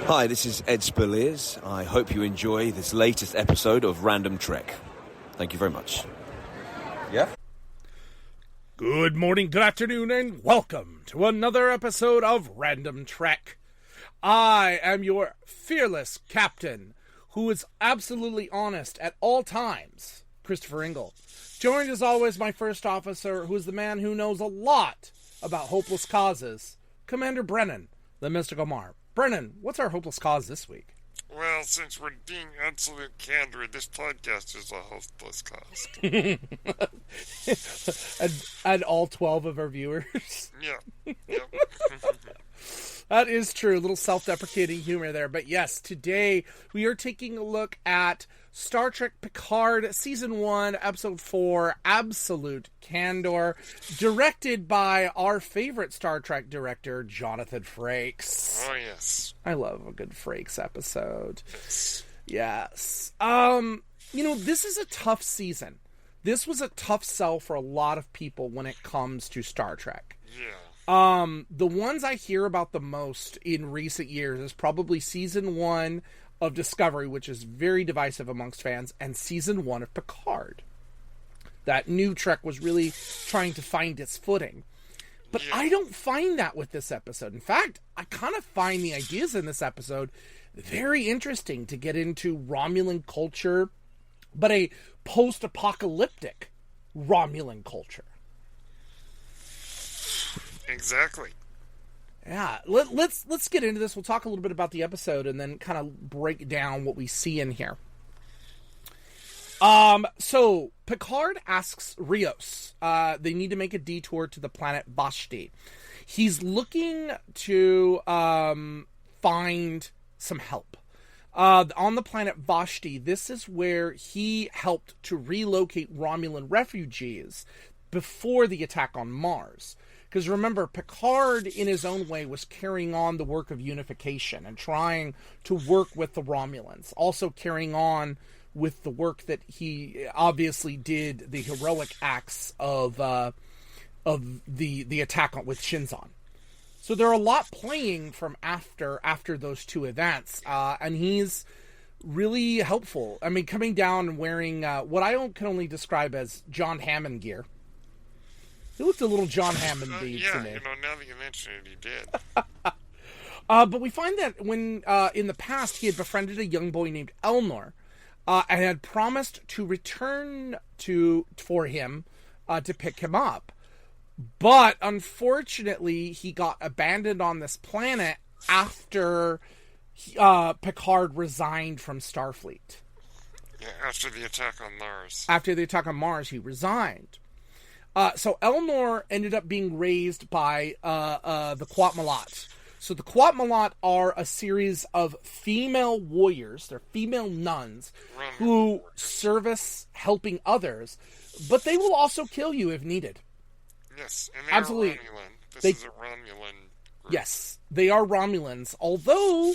Hi, this is Ed Spilliers. I hope you enjoy this latest episode of Random Trek. Thank you very much. Yeah? Good morning, good afternoon, and welcome to another episode of Random Trek. I am your fearless captain, who is absolutely honest at all times, Christopher Ingle. Joined as always my first officer, who is the man who knows a lot about hopeless causes, Commander Brennan, the Mystical Mar. Brennan, what's our hopeless cause this week? Well, since we're being absolute candor, this podcast is a hopeless cause. and all 12 of our viewers. Yeah. Yep. That is true. A little self-deprecating humor there. But yes, today we are taking a look at Star Trek Picard Season 1, Episode 4, Absolute Candor, directed by our favorite Star Trek director, Jonathan Frakes. Oh, yes. I love a good Frakes episode. Yes. This is a tough season. This was a tough sell for a lot of people when it comes to Star Trek. Yeah. The ones I hear about the most in recent years is probably Season 1 of Discovery, which is very divisive amongst fans, and Season 1 of Picard. That new Trek was really trying to find its footing. But yeah. I don't find that with this episode. In fact, I kind of find the ideas in this episode very interesting to get into Romulan culture, but a post-apocalyptic Romulan culture. Exactly. Yeah, let's get into this. We'll talk a little bit about the episode and then kind of break down what we see in here. So Picard asks Rios. They need to make a detour to the planet Vashti. He's looking to find some help. On the planet Vashti, this is where he helped to relocate Romulan refugees before the attack on Mars. Because remember, Picard, in his own way, was carrying on the work of unification and trying to work with the Romulans. Also carrying on with the work that he obviously did, the heroic acts of the attack with Shinzon. So there are a lot playing from after those two events, and he's really helpful. I mean, coming down and wearing what I can only describe as John Hammond gear. He looked a little John Hammond to me. Yeah, now that you mention it, he did. But we find that when, in the past, he had befriended a young boy named Elnor, and had promised to return for him to pick him up. But, unfortunately, he got abandoned on this planet after Picard resigned from Starfleet. Yeah, after the attack on Mars. After the attack on Mars, he resigned. So Elnor ended up being raised by the Quat-Malat. So the Quat-Malat are a series of female warriors, they're female nuns, who service helping others, but they will also kill you if needed. Yes, and Absolutely. Are Romulan. This is a Romulan group. Yes, they are Romulans, although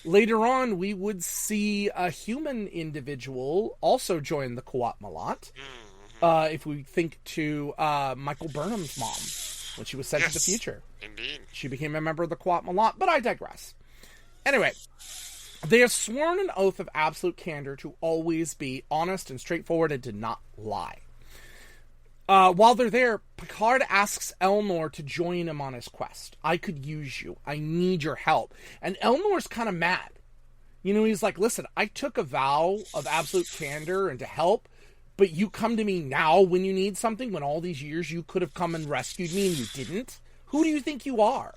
later on we would see a human individual also join the Quat-Malat. If we think to Michael Burnham's mom, when she was sent to the future. Indeed. She became a member of the Quat-Malat, but I digress. Anyway, they have sworn an oath of absolute candor to always be honest and straightforward and to not lie. While they're there, Picard asks Elnor to join him on his quest. I could use you. I need your help. And Elnor's kind of mad. He's like, listen, I took a vow of absolute candor and to help, but you come to me now when you need something, when all these years you could have come and rescued me and you didn't? Who do you think you are?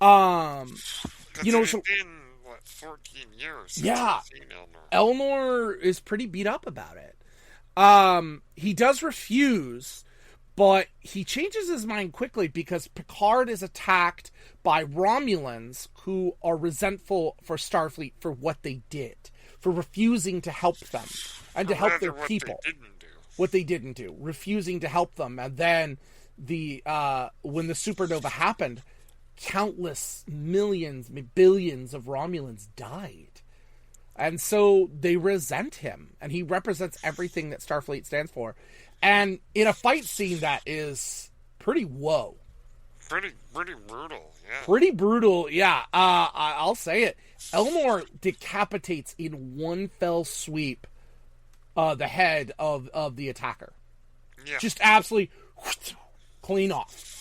It's been, 14 years since I've seen Elnor. Elnor is pretty beat up about it. He does refuse, but he changes his mind quickly because Picard is attacked by Romulans who are resentful for Starfleet for what they did, for refusing to help them. And to help their people. What they didn't do. Refusing to help them. And then when the supernova happened, countless millions, billions of Romulans died. And so they resent him. And he represents everything that Starfleet stands for. And in a fight scene that is pretty whoa. Pretty brutal, yeah. Pretty brutal, yeah. I'll say it. Elnor decapitates in one fell sweep the head of the attacker. Yeah. Just absolutely clean off.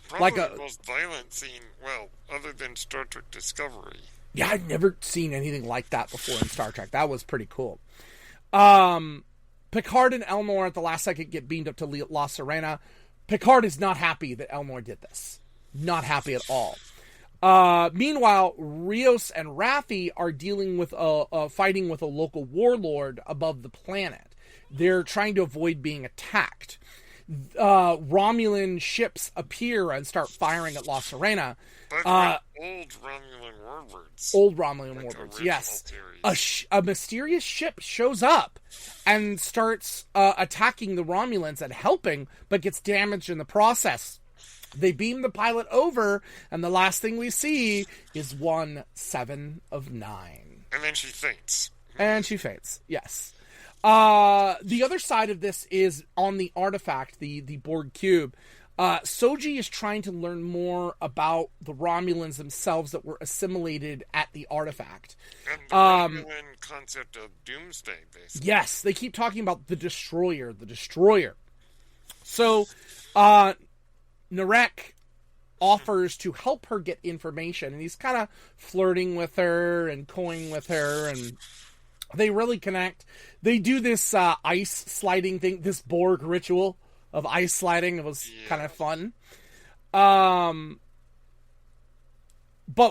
Probably the most violent scene, well, other than Star Trek Discovery. Yeah, I've never seen anything like that before in Star Trek. That was pretty cool. Picard and Elnor at the last second get beamed up to La Sirena. Picard is not happy that Elnor did this. Not happy at all. Meanwhile, Rios and Raffi are dealing with fighting with a local warlord above the planet. They're trying to avoid being attacked. Romulan ships appear and start firing at La Sirena. But old Romulan warbirds. Old Romulan warbirds, yes. A mysterious ship shows up and starts attacking the Romulans and helping, but gets damaged in the process. They beam the pilot over, and the last thing we see is 7 of 9. And then she faints. And she faints, yes. The other side of this is on the artifact, the Borg cube. Soji is trying to learn more about the Romulans themselves that were assimilated at the artifact. And the Romulan concept of doomsday, basically. Yes, they keep talking about the Destroyer. So, Narek offers to help her get information, and he's kind of flirting with her and toying with her, and they really connect. They do this ice sliding thing, this Borg ritual of ice sliding. It was kind of fun. But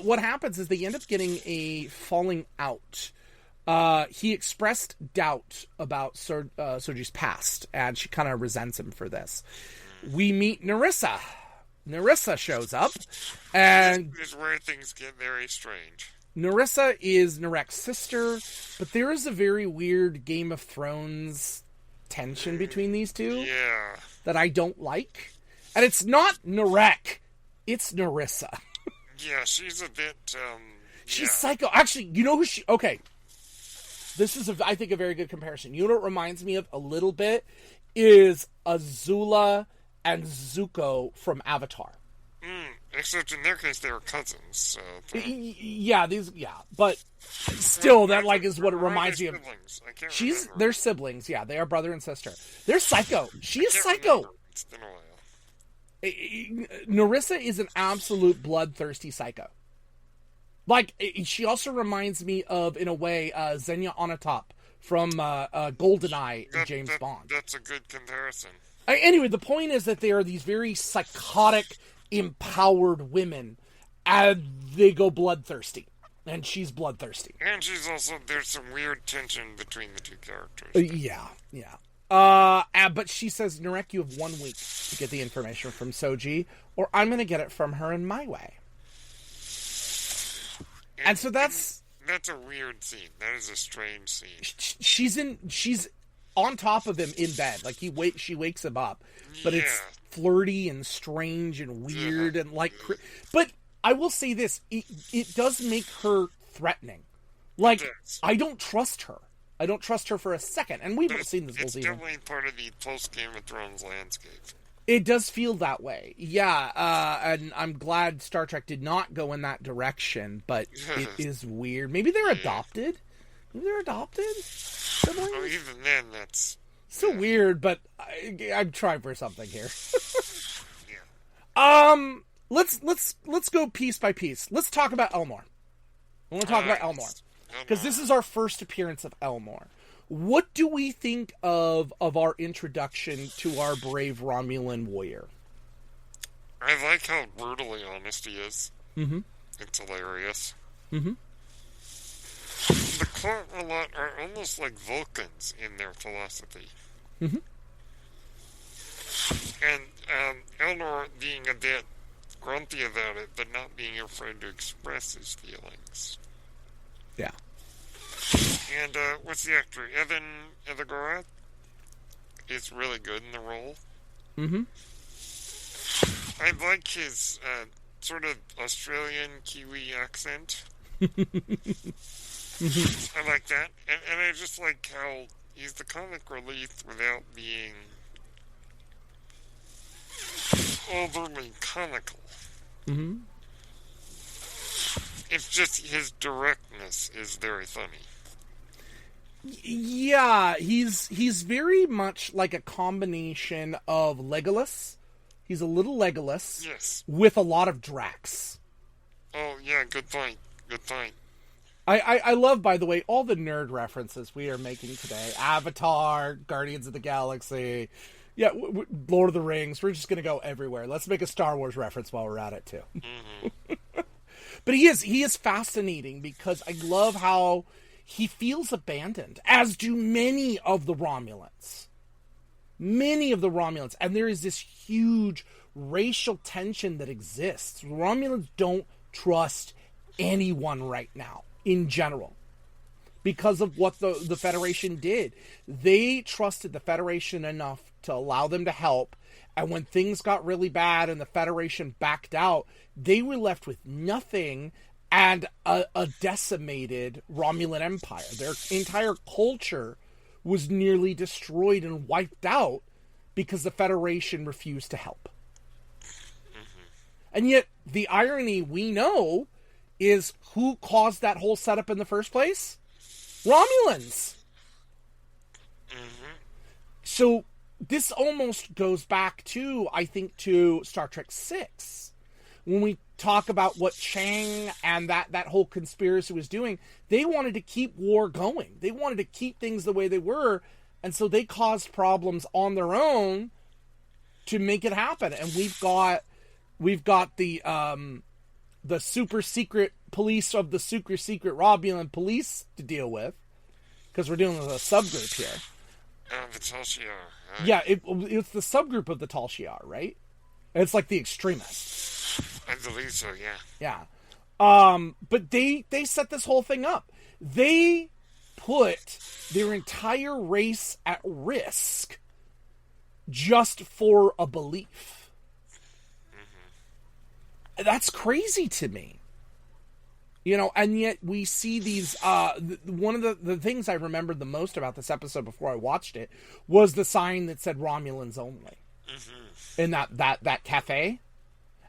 what happens is they end up getting a falling out. He expressed doubt about Soji's past, and she kind of resents him for this. We meet Narissa. Narissa shows up, and this is where things get very strange. Narissa is Narek's sister, but there is a very weird Game of Thrones tension between these two that I don't like. And it's not Narek, it's Narissa. Yeah, she's a bit, she's psycho. Actually, you know who she... Okay. This is, I think, a very good comparison. You know what it reminds me of a little bit? Is Azula and Zuko from Avatar. Except in their case, they were cousins, so... But still, that, is what it reminds me of. Siblings? I can't remember. They're siblings, yeah. They are brother and sister. They're psycho. She is psycho. Remember. It's been a while. Narissa is an absolute bloodthirsty psycho. She also reminds me of, in a way, Xenia Onatop from GoldenEye in James Bond. That's a good comparison. Anyway, the point is that they are these very psychotic, empowered women, and they go bloodthirsty. And she's bloodthirsty. And she's also, there's some weird tension between the two characters. But she says, Narek, you have 1 week to get the information from Soji, or I'm going to get it from her in my way. And so that's a weird scene. That is a strange scene. She's on top of him in bed. She wakes him up. But it's flirty and strange and weird and but I will say this, it does make her threatening. I don't trust her. I don't trust her for a second. And we've seen this whole season. It's definitely part of the post-Game of Thrones landscape. It does feel that way. Yeah, and I'm glad Star Trek did not go in that direction, but it is weird. Maybe they're adopted? Maybe they're adopted? Siblings? Oh, even then, that's... So weird, but I'm trying for something here. Let's go piece by piece. Let's talk about Elnor. I want to talk about Elnor. Because this is our first appearance of Elnor. What do we think of our introduction to our brave Romulan warrior? I like how brutally honest he is. Mm-hmm. It's hilarious. Mm-hmm. The Clot are almost like Vulcans in their philosophy. Mm-hmm. And Elnor being a bit grumpy about it, but not being afraid to express his feelings. Yeah. And, what's the actor? Evan Edagorath is really good in the role. Mm-hmm. I like his, sort of Australian Kiwi accent. I like that. And I just like how he's the comic relief without being overly comical. Mm-hmm. It's just his directness is very funny. Yeah, he's very much like a combination of Legolas. He's a little Legolas. Yes. With a lot of Drax. Oh, yeah, good point. Good point. I love, by the way, all the nerd references we are making today. Avatar, Guardians of the Galaxy, yeah, Lord of the Rings. We're just going to go everywhere. Let's make a Star Wars reference while we're at it, too. Mm-hmm. But he is fascinating because I love how he feels abandoned, as do many of the Romulans. Many of the Romulans. And there is this huge racial tension that exists. Romulans don't trust anyone right now, in general, because of what the Federation did. They trusted the Federation enough to allow them to help, and when things got really bad and the Federation backed out, they were left with nothing and a decimated Romulan Empire. Their entire culture was nearly destroyed and wiped out because the Federation refused to help. Mm-hmm. And yet, the irony we know is who caused that whole setup in the first place? Romulans! Mm-hmm. So, this almost goes back to, I think, to Star Trek VI. When we talk about what Chang and that whole conspiracy was doing, they wanted to keep war going. They wanted to keep things the way they were, and so they caused problems on their own to make it happen. And we've got the super secret police of the super secret Romulan police to deal with, because we're dealing with a subgroup here. The Tal Shiar. Yeah, it's the subgroup of the Tal Shiar, right? It's like the extremists. I believe so, yeah. Yeah. But they set this whole thing up. They put their entire race at risk just for a belief. Mm-hmm. That's crazy to me. You know, and yet we see these, one of the things I remembered the most about this episode before I watched it was the sign that said Romulans only. Mm-hmm. In that cafe.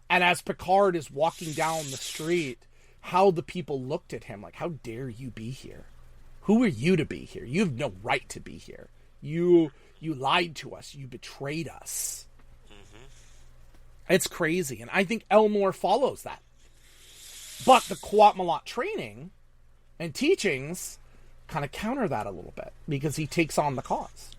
And as Picard is walking down the street, how the people looked at him like, how dare you be here? Who are you to be here? You have no right to be here. You lied to us. You betrayed us. Mm-hmm. It's crazy. And I think Elnor follows that. But the Qowat Milat training and teachings kind of counter that a little bit because he takes on the cause.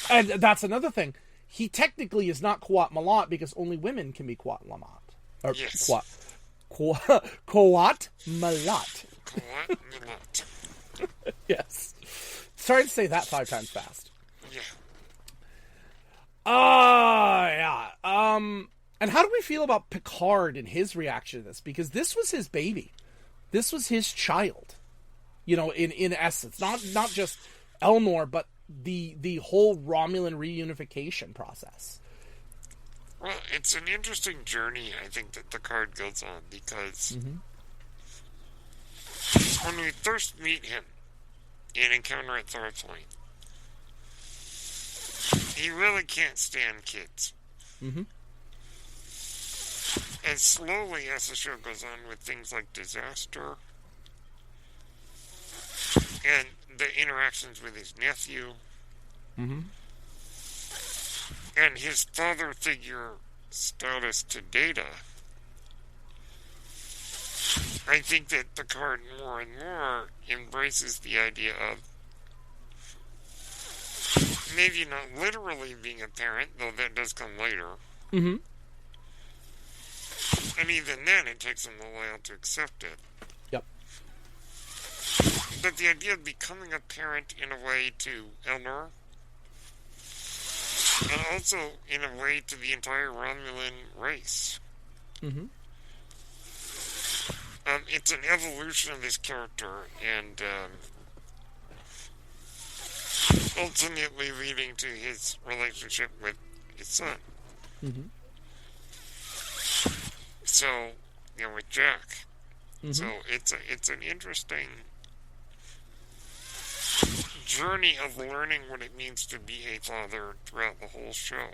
And that's another thing. He technically is not Qowat Milat because only women can be Qowat Milat. Or yes. Qowat Milat. Qowat Milat. Yes. Sorry to say that 5 times fast. Yeah. Yeah. And how do we feel about Picard and his reaction to this? Because this was his baby. This was his child. You know, in essence. Not just Elnor, but the whole Romulan reunification process. Well, it's an interesting journey, I think, that Picard goes on, because when we first meet him in Encounter at Starfleet, he really can't stand kids. Mm-hmm. And slowly, as the show goes on with things like disaster and the interactions with his nephew, and his father figure status to Data, I think that Picard more and more embraces the idea of maybe not literally being a parent, though that does come later. Mm-hmm. And even then, it takes him a while to accept it. Yep. But the idea of becoming a parent in a way to Elnor, and also in a way to the entire Romulan race. Mm-hmm. It's an evolution of his character, and ultimately leading to his relationship with his son. Mm-hmm. So, you know, with Jack. Mm-hmm. So it's an interesting journey of learning what it means to be a father throughout the whole show.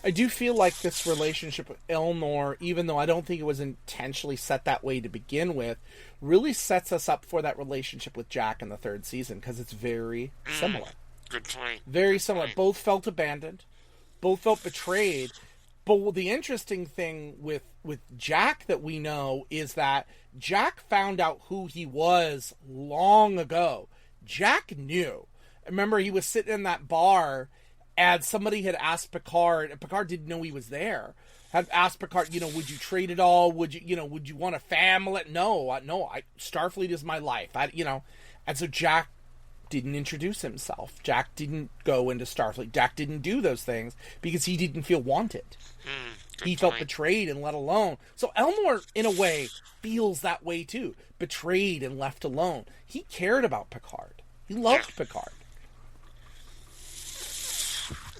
I do feel like this relationship with Elnor, even though I don't think it was intentionally set that way to begin with, really sets us up for that relationship with Jack in the third season, because it's very similar. Good point. Very similar. Both felt abandoned. Both felt betrayed. But the interesting thing with Jack that we know is that Jack found out who he was long ago. Jack knew. Remember, he was sitting in that bar, and somebody had asked Picard, and Picard didn't know he was there. Had asked Picard, would you trade it all? Would you want a family? No, Starfleet is my life. And so Jack didn't introduce himself. Jack didn't go into Starfleet. Jack didn't do those things because he didn't feel wanted. He felt betrayed and let alone. So Elnor, in a way, feels that way too. Betrayed and left alone. He cared about Picard. He loved Picard.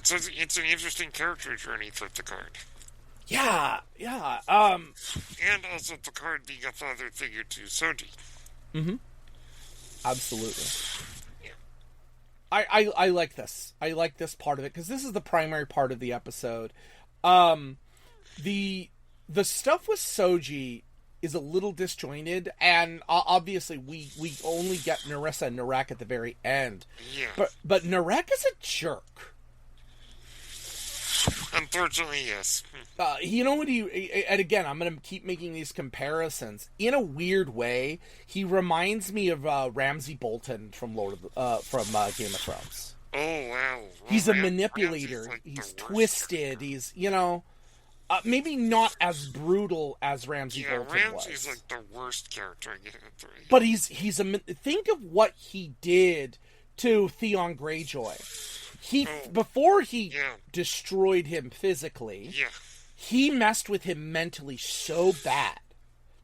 So it's an interesting character journey for Picard. Yeah. And also Picard being a father figure to Soji. Mm-hmm. Absolutely. I like this. I like this part of it, because this is the primary part of the episode. The stuff with Soji is a little disjointed, and obviously we only get Narissa and Narek at the very end. Yeah. But Narek is a jerk. Unfortunately, yes. And again, I'm going to keep making these comparisons. In a weird way, he reminds me of Ramsay Bolton from Game of Thrones. Oh, wow. He's a manipulator. He's twisted. He's, maybe not as brutal as Ramsay Bolton was. Ramsay's like the worst character I get into. But think of what he did to Theon Greyjoy. Before he destroyed him physically, he messed with him mentally so bad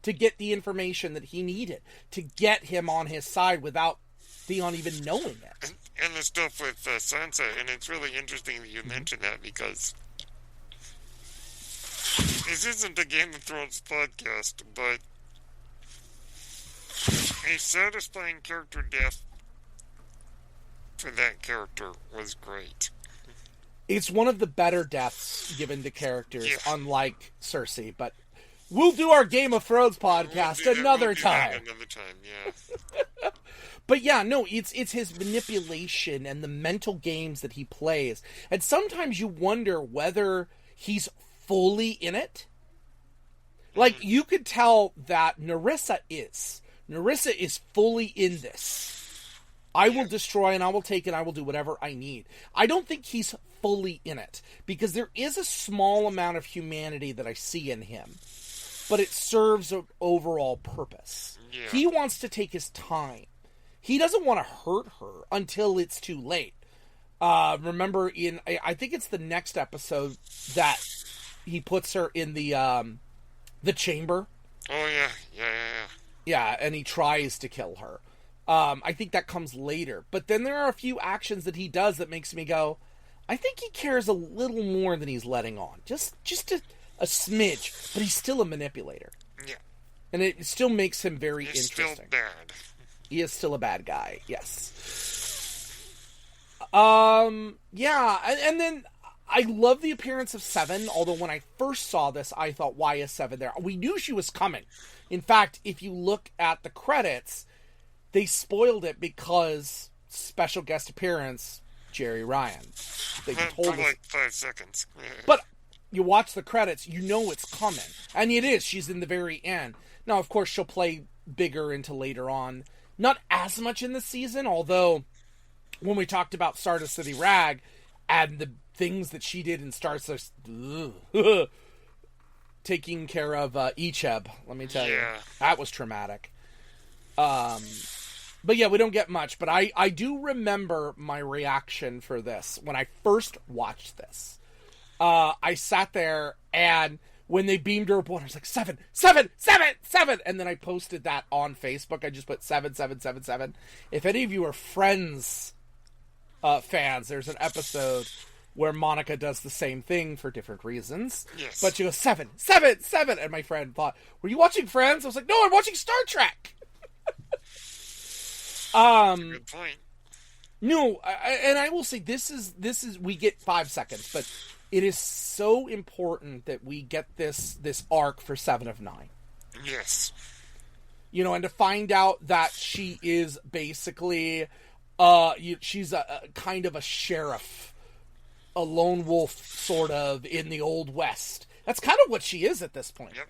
to get the information that he needed to get him on his side without Theon even knowing it. And the stuff with Sansa, and it's really interesting that you mentioned that, because this isn't a Game of Thrones podcast, but a satisfying character death for that character was great. It's one of the better deaths given to characters, unlike Cersei, but we'll do our Game of Thrones podcast another time. Another time, yeah. But yeah, no, it's his manipulation and the mental games that he plays. And sometimes you wonder whether he's fully in it. Like, you could tell that Narissa is. Narissa is fully in this. I will destroy and I will take and I will do whatever I need. I don't think he's fully in it, because there is a small amount of humanity that I see in him, but it serves an overall purpose. Yeah. He wants to take his time. He doesn't want to hurt her until it's too late. Remember I think it's the next episode that he puts her in the chamber. Oh, yeah. Yeah, and he tries to kill her. I think that comes later. But then there are a few actions that he does that makes me go, I think he cares a little more than he's letting on. Just a smidge. But he's still a manipulator. Yeah. And it still makes him very interesting. He's still bad. He is still a bad guy, yes. Yeah, and then I love the appearance of Seven, although when I first saw this, I thought, why is Seven there? We knew she was coming. In fact, if you look at the credits, they spoiled it because special guest appearance, Jerry Ryan. They told us, like 5 seconds. But you watch the credits, you know it's coming. And it is. She's in the very end. Now, of course, she'll play bigger into later on. Not as much in the season, although when we talked about Stardust City Rag and the things that she did in Stardust, taking care of Icheb, let me tell you, that was traumatic. But yeah, we don't get much, but I do remember my reaction for this when I first watched this. I sat there, and when they beamed her aboard, I was like, 7, 7, 7, 7! And then I posted that on Facebook. I just put 7, 7, 7, 7. If any of you are Friends fans, there's an episode where Monica does the same thing for different reasons. Yes. But she goes, 7, 7, 7! And my friend thought, were you watching Friends? I was like, no, I'm watching Star Trek! Good point. No, and I will say this is we get 5 seconds, but it is so important that we get this arc for 7 of 9. Yes. You know, and to find out that she is basically, she's a kind of a sheriff, a lone wolf, sort of, in the Old West. That's kind of what she is at this point. Yep.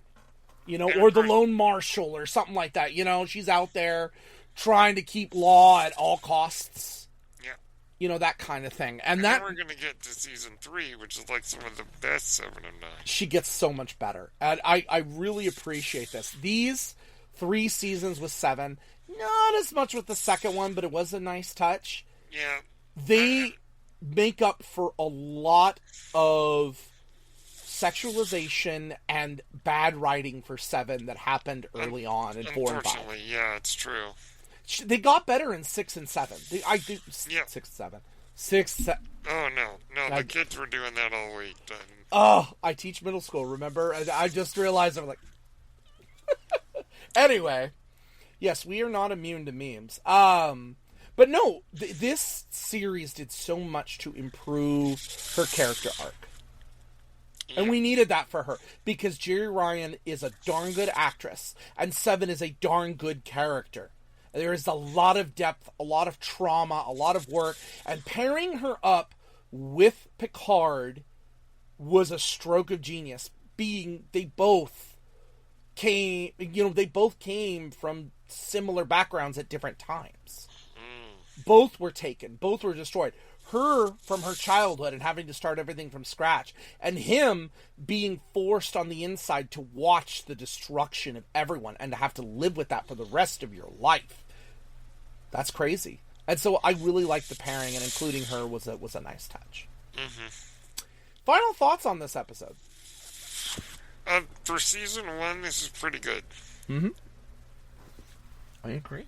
You know, or the lone marshal or something like that. You know, she's out there trying to keep law at all costs. Yeah. You know, that kind of thing. And then that we're going to get to season 3, which is like some of the best 7 of 9. She gets so much better. And I really appreciate this. These 3 seasons with 7, not as much with the second one, but it was a nice touch. Yeah. They make up for a lot of sexualization and bad writing for 7 that happened early on in 4 and 5. Unfortunately, yeah, it's true. They got better in 6 and 7. Yeah. 6 and 7. 6, 7. Oh, no, the kids were doing that all week. Oh, I teach middle school, remember? I just realized, I'm like... Anyway, yes, we are not immune to memes. But no, this series did so much to improve her character arc. And we needed that for her, because Jerry Ryan is a darn good actress, and 7 is a darn good character. There is a lot of depth, a lot of trauma, a lot of work, and pairing her up with Picard was a stroke of genius, being they both came from similar backgrounds at different times. Both were taken, both were destroyed. Her from her childhood and having to start everything from scratch, and him being forced on the inside to watch the destruction of everyone and to have to live with that for the rest of your life. That's crazy. And so I really liked the pairing, and including her was a nice touch. Mm-hmm. Final thoughts on this episode? For season 1, this is pretty good. Mm-hmm. I agree.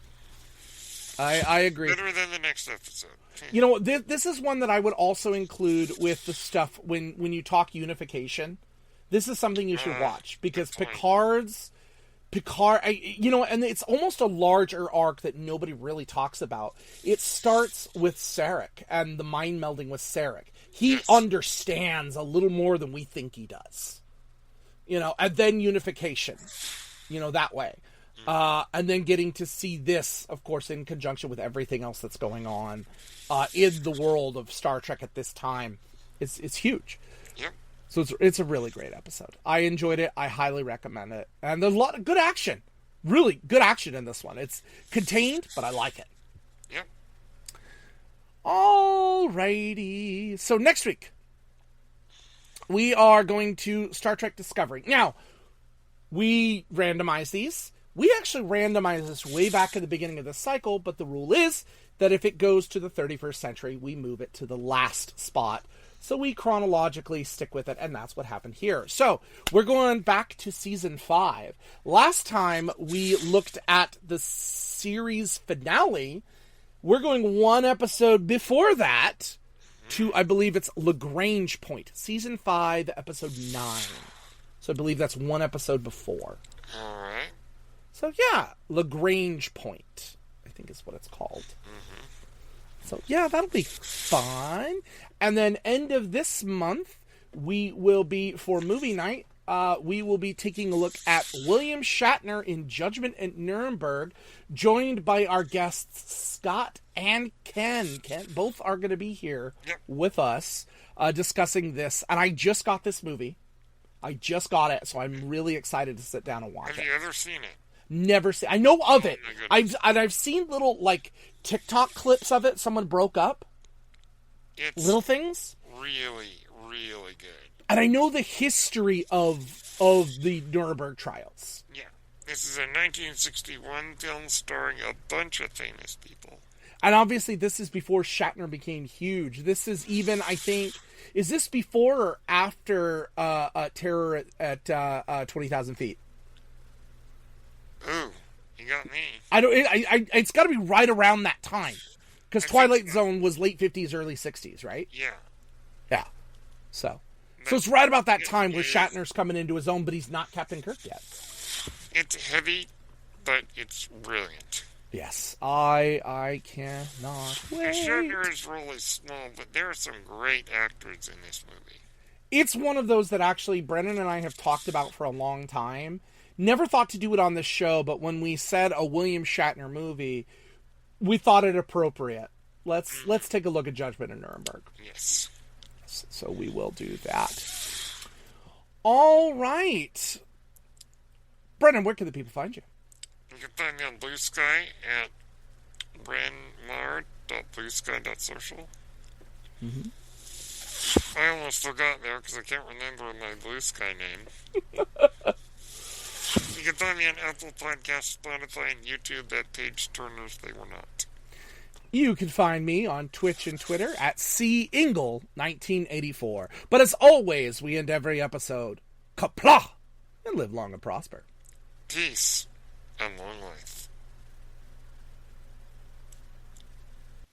I agree. Better than the next episode. You know, this is one that I would also include with the stuff when you talk unification. This is something you should watch, because Picard, and it's almost a larger arc that nobody really talks about. It starts with Sarek and the mind melding with Sarek. He understands a little more than we think he does. You know, and then unification, that way. And then getting to see this, of course, in conjunction with everything else that's going on in the world of Star Trek at this time, it's huge. Yep. So it's a really great episode. I enjoyed it. I highly recommend it. And there's a lot of good action. Really good action in this one. It's contained, but I like it. Yep. Alrighty. So next week, we are going to Star Trek Discovery. Now, we randomize these. We actually randomized this way back at the beginning of the cycle, but the rule is that if it goes to the 31st century, we move it to the last spot. So we chronologically stick with it, and that's what happened here. So we're going back to season 5. Last time we looked at the series finale. We're going one episode before that to, I believe it's Lagrange Point. Season 5, episode 9. So I believe that's one episode before. All right. So yeah, Lagrange Point, I think is what it's called. Mm-hmm. So yeah, that'll be fun. And then end of this month, we will be, for movie night, we will be taking a look at William Shatner in Judgment at Nuremberg, joined by our guests Scott and Ken. Both are going to be here with us discussing this. And I just got this movie. I just got it, so I'm really excited to sit down and watch it. Have you ever seen it? Never seen. I know of it. I've seen little TikTok clips of it. Someone broke up. It's little things. Really, really good. And I know the history of the Nuremberg trials. Yeah, this is a 1961 film starring a bunch of famous people. And obviously, this is before Shatner became huge. This is even, I think, is this before or after Terror at 20,000 feet? Ooh, you got me. It's got to be right around that time, because Twilight Zone was late 50s, early 60s, right? Yeah. Yeah. So it's right about that time where Shatner's coming into his own, but he's not Captain Kirk yet. It's heavy, but it's brilliant. Yes, I cannot wait. And Shatner's role is small, but there are some great actors in this movie. It's one of those that actually Brennan and I have talked about for a long time. Never thought to do it on this show, but when we said a William Shatner movie, we thought it appropriate. Let's take a look at Judgment in Nuremberg. Yes. So we will do that. All right. Brennan, where can the people find you? You can find me on Blue Sky at brandmard.bluesky.social. Mm-hmm. I almost forgot there because I can't remember my Blue Sky name. You can find me on Apple Podcasts, Spotify, and YouTube at Page Turners They Were Not. You can find me on Twitch and Twitter at Ingle1984. But as always, we end every episode, Kapla! And live long and prosper. Peace and long life.